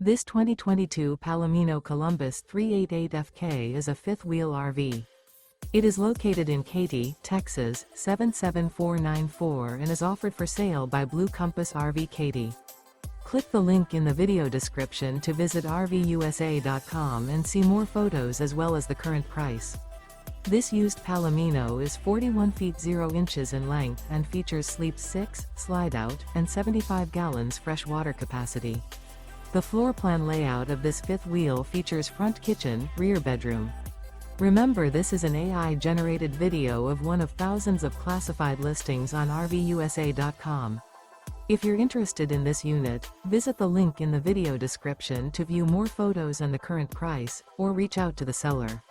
This 2022 Palomino Columbus 388FK is a fifth-wheel RV. It is located in Katy, Texas, 77494 and is offered for sale by Blue Compass RV Katy. Click the link in the video description to visit RVUSA.com and see more photos as well as the current price. This used Palomino is 41 feet 0 inches in length and features sleep 6, slide-out, and 75 gallons fresh water capacity. The floor plan layout of this fifth wheel features front kitchen, rear bedroom. Remember, this is an AI-generated video of one of thousands of classified listings on RVUSA.com. If you're interested in this unit, visit the link in the video description to view more photos and the current price, or reach out to the seller.